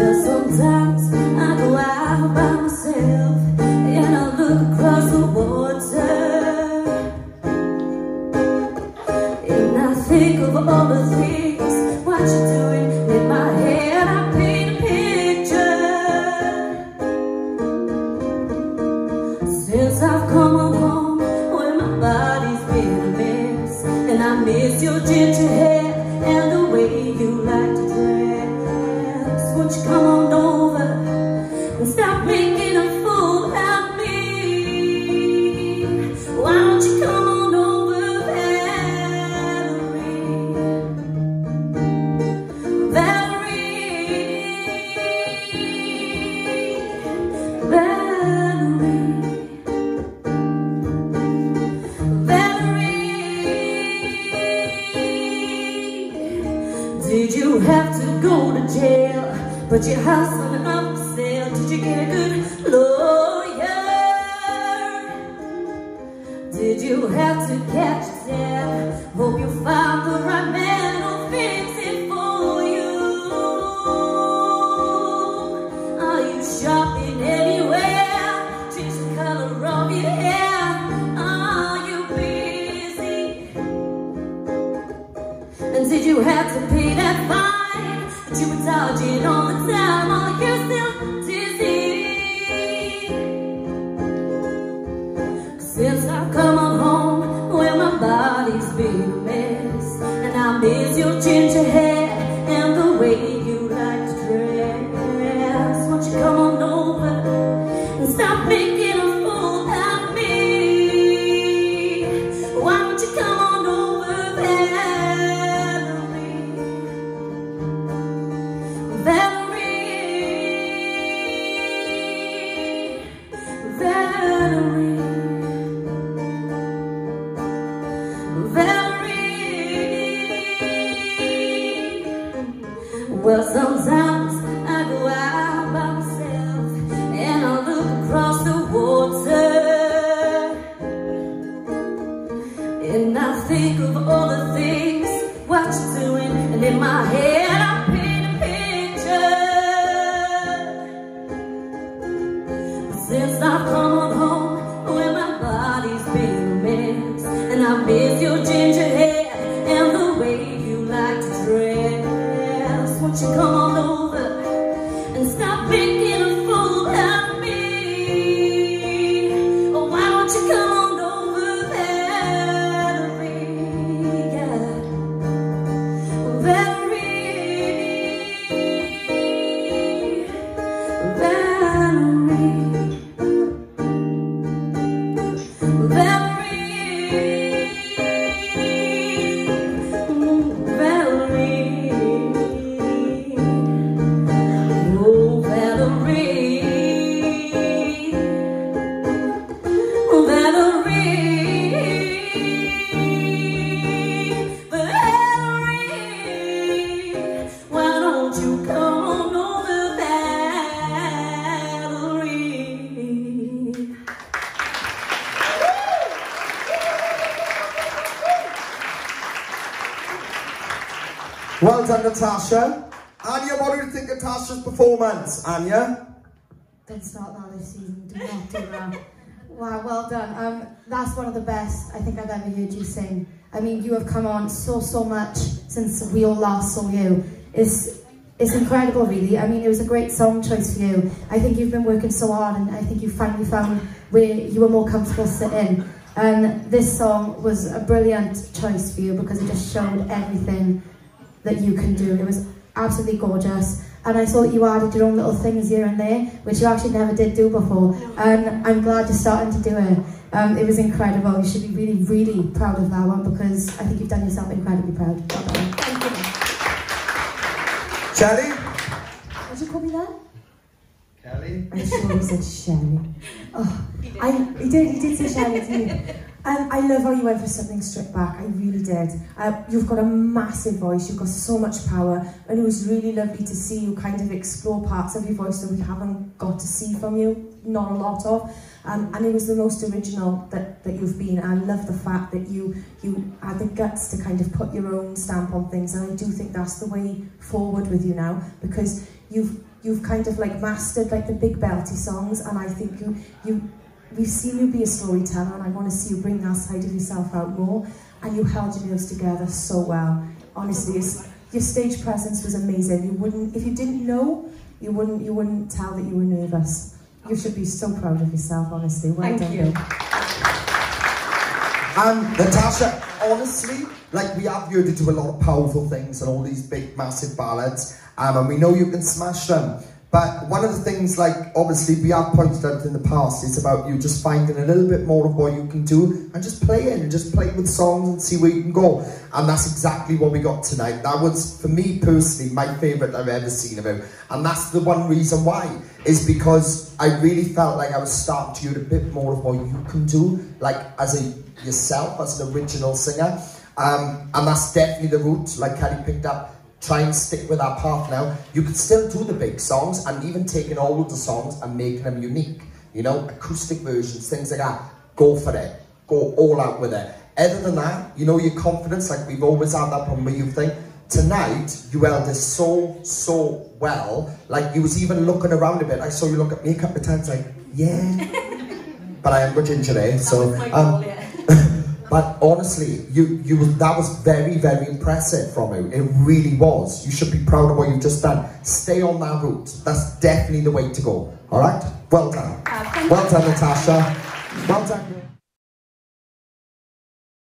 Well, sometimes I go out by myself and I look across the water, and I think of all the things what you're doing. In my head I paint a picture. Since I've come home, where my body's been a mess, and I miss your ginger hair and the way you like to dress. Won't you come on over and stop making a fool out of me? Why don't you come on over, Valerie? Valerie, Valerie. Did you have to go to jail? But your house went up for sale. Did you get a good lawyer? Did you have to catch a cab? Hope you found the right man who'll fix it for you. Are you shopping anywhere? Change the color of your hair. Are you busy? And did you have to pay that fine that you were dodging all the time? Are you still dizzy? 'Cause since I've come on home, where my body's been a mess, and I miss your ginger hair and the way you like to dress. Won't you come on over and stop making a fool out of me? Why don't you come on over, Valerie? Valerie, Valerie, Valerie. Well, sometimes I go out by myself and I look across the water, and I think of all the things what you're doing, and in my head I paint a picture. Since I've come home, where my body's been a mess, and I miss your ginger hair and the way you like to dress. Won't you come on over and stop making a fool out of me? Or why don't you come on over, Valerie? Yeah. Valerie, Valerie, Valerie, Valerie. Oh, Valerie, Valerie, Valerie. Why don't you come on over, Valerie? Well done, Natasha. Anya, what do you think of Natasha's performance, Anya? Don't start that this season, do not do that. Wow, well done. That's one of the best I think I've ever heard you sing. I mean, you have come on so much since we all last saw you. It's incredible, really. I mean, it was a great song choice for you. I think you've been working so hard, and I think you finally found where you were more comfortable sitting. And this song was a brilliant choice for you because it just showed everything that you can do. It was absolutely gorgeous. And I saw that you added your own little things here and there, which you actually never did do before. And I'm glad you're starting to do it. It was incredible. You should be really, really proud of that one because I think you've done yourself incredibly proud. Well done. Thank you. Shelley? What did you call me then? Kelly? I'm sure he said Shelley. Oh, he did say Shelley, didn't he? I love how you went for something stripped back. I really did. You've got a massive voice. You've got so much power, and it was really lovely to see you kind of explore parts of your voice that we haven't got to see from you, not a lot of. And it was the most original that you've been. And I love the fact that you had the guts to kind of put your own stamp on things. And I do think that's the way forward with you now, because you've you've kind of like mastered like the big belty songs, and I think we've seen you be a storyteller, and I want to see you bring that side of yourself out more. And you held your nerves together so well. Honestly, your stage presence was amazing. You wouldn't, if you didn't know, you wouldn't tell that you were nervous. You should be so proud of yourself, honestly. Well done. Thank you. And Natasha, honestly, like we have heard you do a lot of powerful things and all these big, massive ballads, and we know you can smash them. But one of the things, like, obviously we have pointed out in the past, is about you just finding a little bit more of what you can do and just playing with songs and see where you can go. And that's exactly what we got tonight. That was, for me personally, my favourite I've ever seen of you. And that's the one reason why, is because I really felt like I was starting to hear a bit more of what you can do, like as yourself, as an original singer. And that's definitely the route, like Kelly picked up. Try and stick with that path now. You can still do the big songs, and even taking all of the songs and making them unique. You know, acoustic versions, things like that. Go for it. Go all out with it. Other than that, you know, your confidence, like we've always had that problem with you think. Tonight, you held this so well. Like, you was even looking around a bit. I saw you look at me a couple of times like, yeah. But I am good ginger, eh? So, but honestly, that was very, very impressive from you. It really was. You should be proud of what you've just done. Stay on that route. That's definitely the way to go. All right? Well done. Well done, Natasha. Well done.